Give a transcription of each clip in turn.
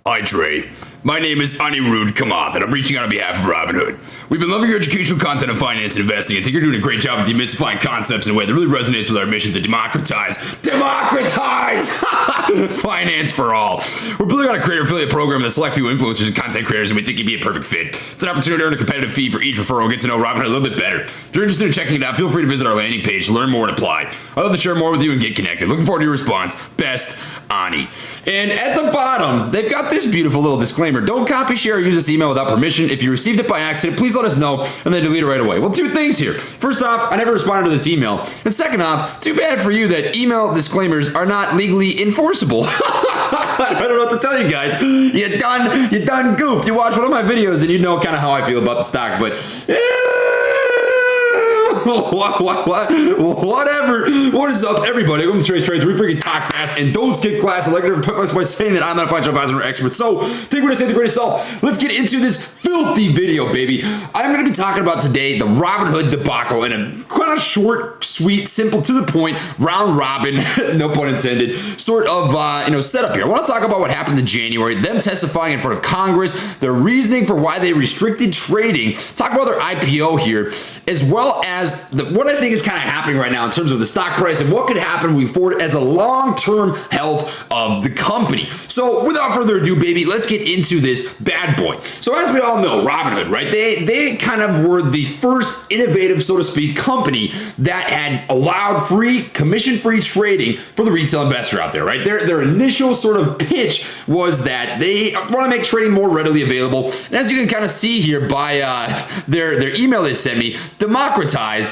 Hi, Trey. My name is Anirudh Kamath, and I'm reaching out on behalf of Robinhood. We've been loving your educational content on finance and investing, and think you're doing a great job of demystifying concepts in a way that really resonates with our mission to democratize finance for all. We're building on a creator affiliate program with a select few influencers and content creators, and we think you'd be a perfect fit. It's an opportunity to earn a competitive fee for each referral and get to know Robinhood a little bit better. If you're interested in checking it out, feel free to visit our landing page to learn more and apply. I'd love to share more with you and get connected. Looking forward to your response. Best, Ani. And at the bottom, they've got this beautiful little disclaimer. Don't copy, share, or use this email without permission. If you received it by accident, please let us know and then delete it right away. Well, two things here. First off, I never responded to this email. And second off, too bad for you that email disclaimers are not legally enforceable. I don't know what to tell you guys. You done goofed. You watch one of my videos and you know kind of how I feel about the stock, but whatever. What is up, everybody? Welcome to Trade. We freaking talk fast and don't skip class. I like to put myself by saying that I'm not a financial advisor or expert. So take what I say with a grain of salt. Let's get into this filthy video, baby. I'm going to be talking about today the Robinhood debacle in a kind of short, sweet, simple, to the point, round robin, no pun intended, sort of setup here. I want to talk about what happened in January, them testifying in front of Congress, their reasoning for why they restricted trading, talk about their IPO here, as well as what I think is kind of happening right now in terms of the stock price and what could happen moving forward as a long-term health of the company. So without further ado, baby, let's get into this bad boy. So as we all know, Robinhood, right? They kind of were the first innovative, so to speak, company that had allowed commission-free trading for the retail investor out there, right? Their initial sort of pitch was that they want to make trading more readily available. And as you can kind of see here by their email they sent me, democratize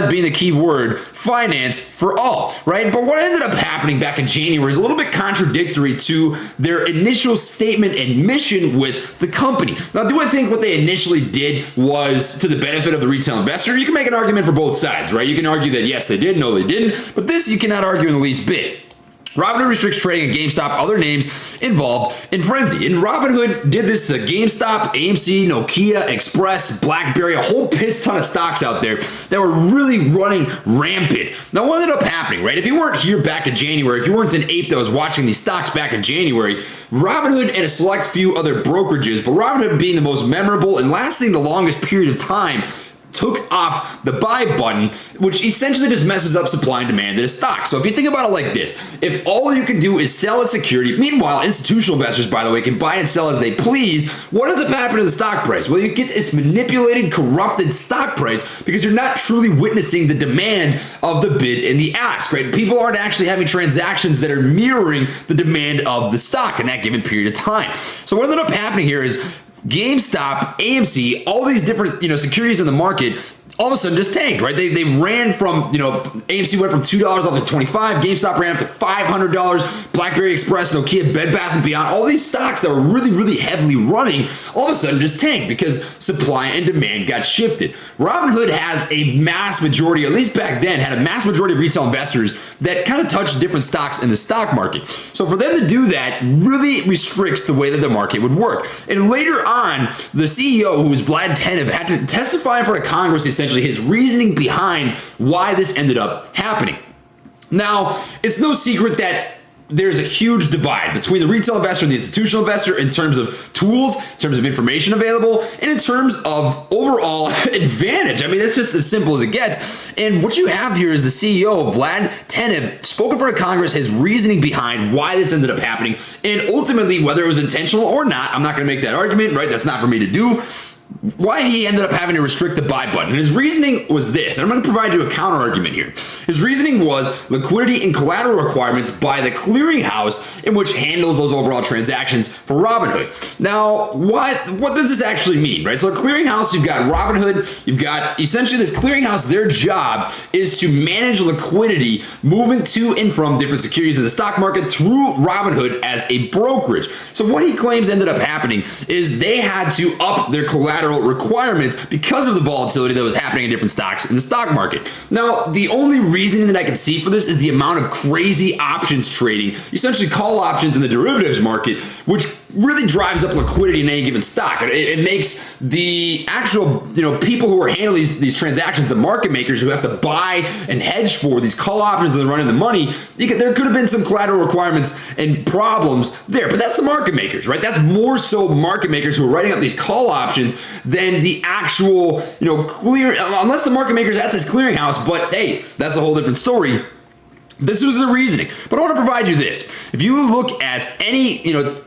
being the key word, finance for all, right? But what ended up happening back in January is a little bit contradictory to their initial statement and mission with the company. Now, do I think what they initially did was to the benefit of the retail investor? You can make an argument for both sides, right? You can argue that yes, they did, no, they didn't, but this you cannot argue in the least bit. Robinhood restricts trading at GameStop, other names involved in frenzy. And Robinhood did this to GameStop, AMC, Nokia, Express, BlackBerry, a whole piss ton of stocks out there that were really running rampant. Now, what ended up happening, right? If you weren't here back in January, if you weren't an ape that was watching these stocks back in January, Robinhood and a select few other brokerages, but Robinhood being the most memorable and lasting the longest period of time, took off the buy button, which essentially just messes up supply and demand in a stock. So if you think about it like this, if all you can do is sell a security, meanwhile, institutional investors, by the way, can buy and sell as they please, what ends up happening to the stock price? Well, you get this manipulated, corrupted stock price because you're not truly witnessing the demand of the bid and the ask, right? People aren't actually having transactions that are mirroring the demand of the stock in that given period of time. So what ended up happening here is GameStop, AMC, all these different, securities in the market all of a sudden just tanked, right? They ran from, AMC went from $2 up to $25, GameStop ran up to $500, BlackBerry, Express, Nokia, Bed Bath & Beyond, all these stocks that were really, really heavily running, all of a sudden just tanked because supply and demand got shifted. Robinhood has a mass majority, at least back then, had a mass majority of retail investors that kind of touched different stocks in the stock market. So for them to do that really restricts the way that the market would work. And later on, the CEO, who was Vlad Tenev, had to testify in front of Congress, essentially his reasoning behind why this ended up happening. Now, it's no secret that there's a huge divide between the retail investor and the institutional investor in terms of tools, in terms of information available, and in terms of overall advantage. I mean, that's just as simple as it gets. And what you have here is the CEO, Vlad Tenev, spoke in front of Congress, his reasoning behind why this ended up happening, and ultimately, whether it was intentional or not, I'm not going to make that argument, right? That's not for me to do. Why he ended up having to restrict the buy button. And his reasoning was this, and I'm going to provide you a counter argument here. His reasoning was liquidity and collateral requirements by the clearinghouse in which handles those overall transactions for Robinhood. Now, what does this actually mean, right? So a clearinghouse, you've got Robinhood, you've got essentially this clearinghouse, their job is to manage liquidity moving to and from different securities in the stock market through Robinhood as a brokerage. So what he claims ended up happening is they had to up their collateral requirements because of the volatility that was happening in different stocks in the stock market. Now, the only reason that I can see for this is the amount of crazy options trading, essentially call options in the derivatives market, which really drives up liquidity in any given stock. It makes the actual, people who are handling these transactions, the market makers who have to buy and hedge for these call options and running the money, there could have been some collateral requirements and problems there, but that's the market makers, right? That's more so market makers who are writing up these call options than the actual, clear, unless the market makers at this clearinghouse, but hey, that's a whole different story. This was the reasoning, but I want to provide you this. If you look at any,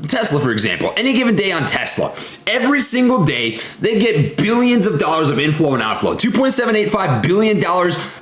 Tesla, for example, any given day on Tesla, every single day, they get billions of dollars of inflow and outflow. $2.785 billion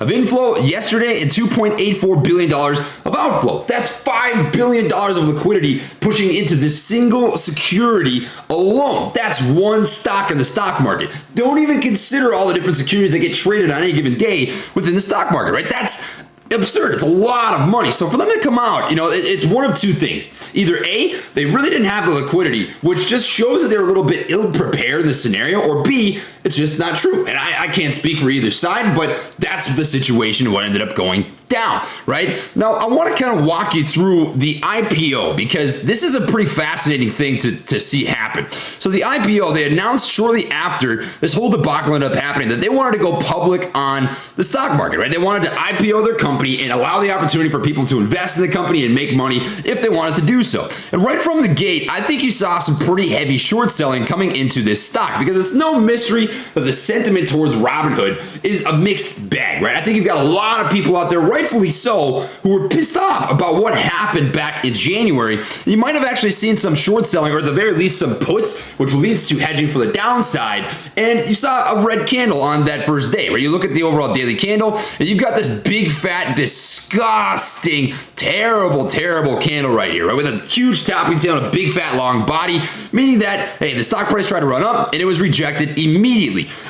of inflow yesterday and $2.84 billion of outflow. That's $5 billion of liquidity pushing into this single security alone. That's one stock in the stock market. Don't even consider all the different securities that get traded on any given day within the stock market, right? That's absurd. It's a lot of money. So for them to come out, it's one of two things. Either A, they really didn't have the liquidity, which just shows that they're a little bit ill-prepared in the scenario, or B, it's just not true. And I can't speak for either side, but that's the situation, what ended up going down, right? Now, I want to kind of walk you through the IPO because this is a pretty fascinating thing to see happen. So the IPO, they announced shortly after this whole debacle ended up happening that they wanted to go public on the stock market, right? They wanted to IPO their company and allow the opportunity for people to invest in the company and make money if they wanted to do so. And right from the gate, I think you saw some pretty heavy short selling coming into this stock because it's no mystery that the sentiment towards Robinhood is a mixed bag, right? I think you've got a lot of people out there, rightfully so, who were pissed off about what happened back in January. You might have actually seen some short selling, or at the very least some puts, which leads to hedging for the downside. And you saw a red candle on that first day, where you look at the overall daily candle, and you've got this big, fat, disgusting, terrible candle right here, right? With a huge topping tail and a big, fat, long body, meaning that, hey, the stock price tried to run up, and it was rejected immediately.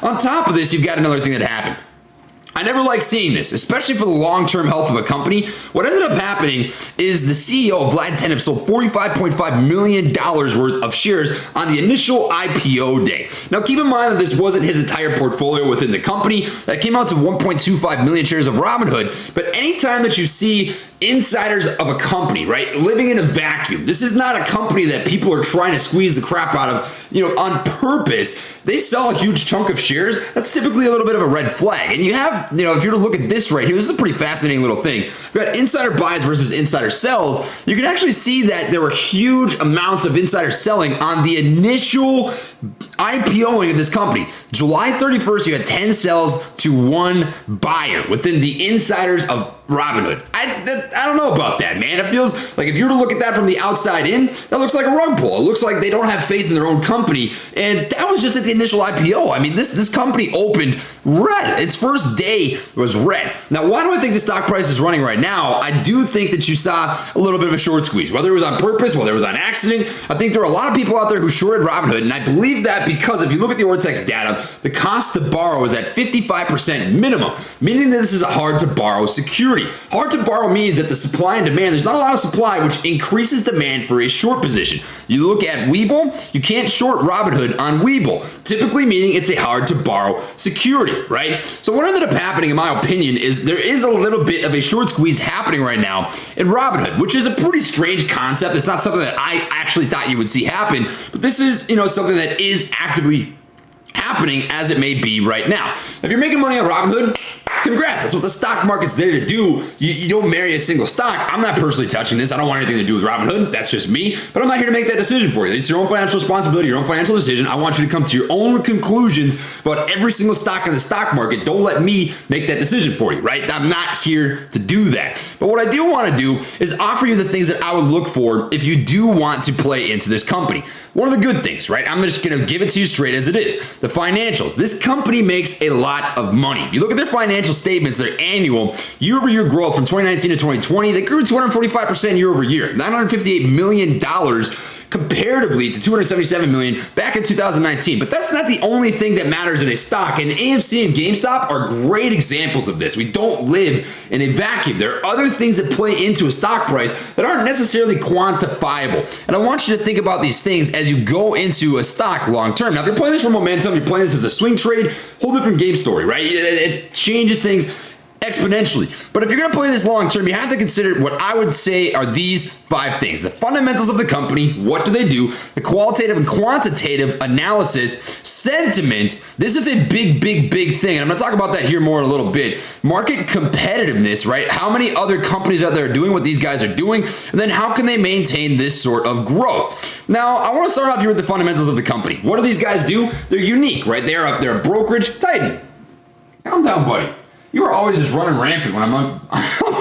On top of this, you've got another thing that happened. I never like seeing this, especially for the long-term health of a company. What ended up happening is the CEO, Vlad Tenev, sold $45.5 million worth of shares on the initial IPO day. Now, keep in mind that this wasn't his entire portfolio within the company. That came out to 1.25 million shares of Robinhood. But anytime that you see insiders of a company, right, living in a vacuum, this is not a company that people are trying to squeeze the crap out of, on purpose. They sell a huge chunk of shares. That's typically a little bit of a red flag. And you have, if you were to look at this right here, this is a pretty fascinating little thing. We've got insider buys versus insider sells. You can actually see that there were huge amounts of insider selling on the initial IPOing of this company. July 31st, you had 10 sells to 1 buyer within the insiders of Robinhood. I don't know about that, man. It feels like if you were to look at that from the outside in, that looks like a rug pull. It looks like they don't have faith in their own company. And that was just at the initial IPO. I mean, this company opened red. Its first day was red. Now, why do I think the stock price is running right now? I do think that you saw a little bit of a short squeeze, whether it was on purpose, whether it was on accident. I think there are a lot of people out there who shorted Robinhood, and I believe that because if you look at the Ortex data, the cost to borrow is at 55% minimum, meaning that this is a hard to borrow security. Hard to borrow means that the supply and demand, there's not a lot of supply, which increases demand for a short position. You look at Webull, you can't short Robinhood on Webull, typically meaning it's a hard to borrow security, right? So what ended up happening, in my opinion, is there is a little bit of a short squeeze happening right now in Robinhood, which is a pretty strange concept. It's not something that I actually thought you would see happen, but this is, something that is actively happening as it may be right now. If you're making money on Robinhood, congrats. That's what the stock market's there to do. You don't marry a single stock. I'm not personally touching this. I don't want anything to do with Robinhood. That's just me. But I'm not here to make that decision for you. It's your own financial responsibility, your own financial decision. I want you to come to your own conclusions about every single stock in the stock market. Don't let me make that decision for you, right? I'm not here to do that. But what I do want to do is offer you the things that I would look for if you do want to play into this company. One of the good things, right? I'm just going to give it to you straight as it is. The financials. This company makes a lot of money. You look at their financial statements, their annual year-over-year growth from 2019 to 2020, they grew 245% year-over-year, $958 million comparatively to $277 million back in 2019. But that's not the only thing that matters in a stock. And AMC and GameStop are great examples of this. We don't live in a vacuum. There are other things that play into a stock price that aren't necessarily quantifiable. And I want you to think about these things as you go into a stock long term. Now, if you're playing this for momentum, you're playing this as a swing trade, whole different game story, right? It changes things exponentially. But if you're going to play this long term, you have to consider what I would say are these 5 things: the fundamentals of the company, what do they do, the qualitative and quantitative analysis, sentiment. This is a big thing, and I'm going to talk about that here more in a little bit. Market competitiveness, right? How many other companies out there are doing what these guys are doing, and then how can they maintain this sort of growth? Now, I want to start off here with the fundamentals of the company. What do these guys do? They're unique, right? They're a brokerage. Titan, calm down, buddy. You are always just running rampant when I'm on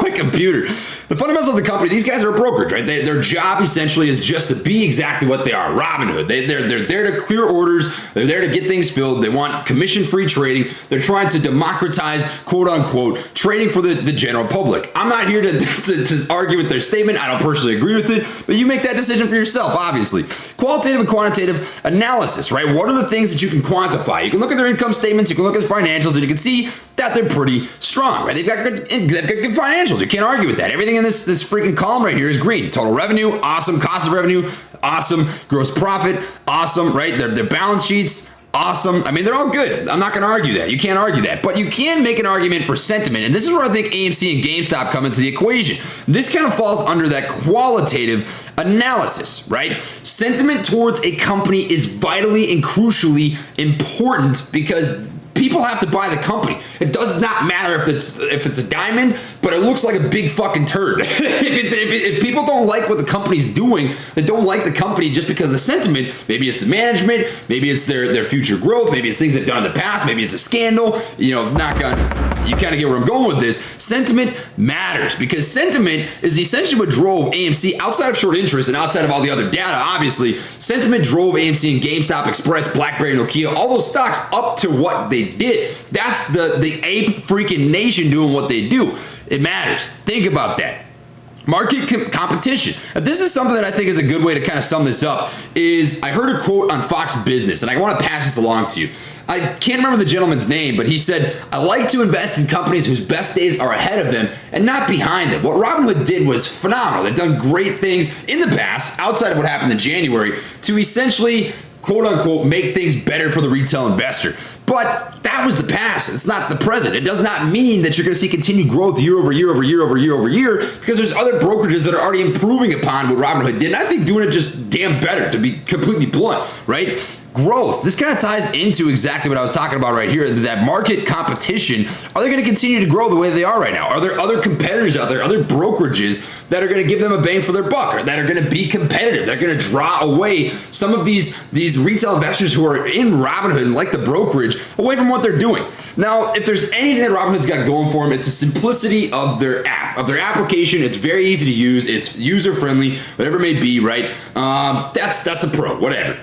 my computer. The fundamentals of the company, these guys are a brokerage, right? Their job essentially is just to be exactly what they are, Robinhood. They're there to clear orders. They're there to get things filled. They want commission-free trading. They're trying to democratize, quote unquote, trading for the general public. I'm not here to argue with their statement. I don't personally agree with it, but you make that decision for yourself, obviously. Qualitative and quantitative analysis, right? What are the things that you can quantify? You can look at their income statements, you can look at their financials, and you can see that they're pretty strong, right? They've got good financials. You can't argue with that. Everything in this freaking column right here is green. Total revenue, awesome. Cost of revenue, awesome. Gross profit, awesome, right? Their balance sheets, awesome. I mean, they're all good. I'm not going to argue that. You can't argue that. But you can make an argument for sentiment. And this is where I think AMC and GameStop come into the equation. This kind of falls under that qualitative analysis, right? Sentiment towards a company is vitally and crucially important because people have to buy the company. It does not matter if it's a diamond, but it looks like a big fucking turd. if people don't like what the company's doing, they don't like the company just because of the sentiment. Maybe it's the management, maybe it's their future growth, maybe it's things they've done in the past, maybe it's a scandal. You kind of get where I'm going with this. Sentiment matters because sentiment is essentially what drove AMC outside of short interest and outside of all the other data. Obviously, sentiment drove AMC and GameStop, Express, BlackBerry, Nokia, all those stocks up to what they did. That's the ape freaking nation doing what they do. It matters. Think about that. Market competition. This is something that I think is a good way to kind of sum this up. Is I heard a quote on Fox Business, and I want to pass this along to you. I can't remember the gentleman's name, but he said, I like to invest in companies whose best days are ahead of them and not behind them. What Robinhood did was phenomenal. They've done great things in the past, outside of what happened in January, to essentially, quote unquote, make things better for the retail investor. But that was the past. It's not the present. It does not mean that you're going to see continued growth year over year over year over year over year because there's other brokerages that are already improving upon what Robinhood did. And I think doing it just damn better, to be completely blunt, right? Growth. This kind of ties into exactly what I was talking about right here, that market competition. Are they going to continue to grow the way they are right now? Are there other competitors out there, other brokerages that are going to give them a bang for their buck, or that are going to be competitive? They're going to draw away some of these retail investors who are in Robinhood and like the brokerage away from what they're doing. Now, if there's anything that Robinhood's got going for them, it's the simplicity of their app, of their application. It's very easy to use. It's user-friendly, whatever it may be, right? That's a pro, whatever.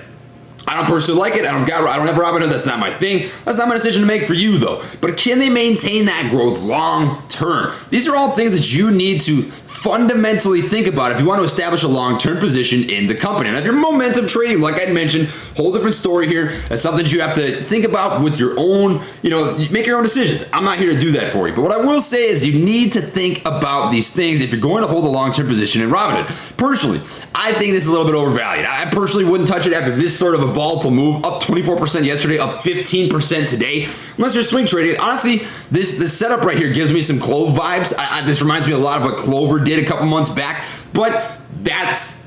I don't personally like it. I don't have Robinhood. That's not my thing. That's not my decision to make for you, though. But can they maintain that growth long term? These are all things that you need to fundamentally think about if you want to establish a long-term position in the company. And if you're momentum trading, like I mentioned, whole different story here. That's something that you have to think about with your own, make your own decisions. I'm not here to do that for you. But what I will say is you need to think about these things if you're going to hold a long-term position in Robinhood. Personally, I think this is a little bit overvalued. I personally wouldn't touch it after this sort of a volatile move, up 24% yesterday, up 15% today. Unless you're swing trading. Honestly, this setup right here gives me some Clove vibes. This reminds me a lot of what Clover did a couple months back, but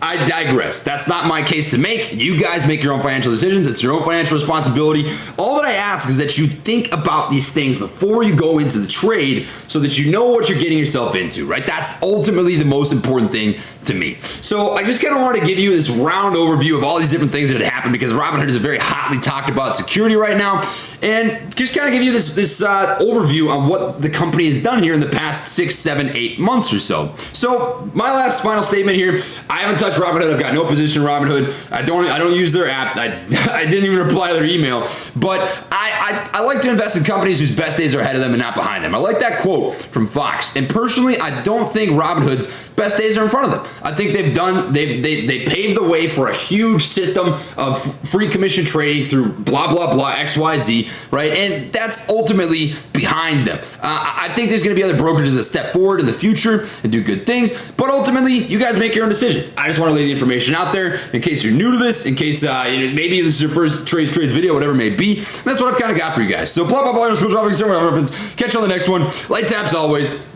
I digress. That's not my case to make. You guys make your own financial decisions. It's your own financial responsibility. All that I ask is that you think about these things before you go into the trade so that you know what you're getting yourself into, right? That's ultimately the most important thing to me. So I just kind of want to give you this round overview of all these different things that had happened because Robinhood is a very hotly talked about security right now, and just kind of give you this overview on what the company has done here in the past 6, 7, 8 months or so. So my last final statement here: I haven't touched Robinhood. I've got no position in Robinhood. I don't use their app. I didn't even reply to their email. But I like to invest in companies whose best days are ahead of them and not behind them. I like that quote from Fox. And personally, I don't think Robinhood's best days are in front of them. I think they paved the way for a huge system of free commission trading through blah, blah, blah, XYZ, right? And that's ultimately behind them. I think there's going to be other brokerages that step forward in the future and do good things, but ultimately, you guys make your own decisions. I just want to lay the information out there in case you're new to this, in case maybe this is your first trades video, whatever it may be. That's what I've kind of got for you guys. So blah, blah, blah, catch you on the next one. Light taps always.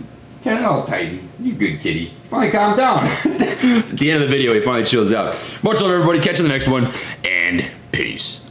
Ken, oh, Tidy, you good kitty. Finally calm down. At the end of the video, he finally chills out. Much love, everybody. Catch you on the next one, and peace.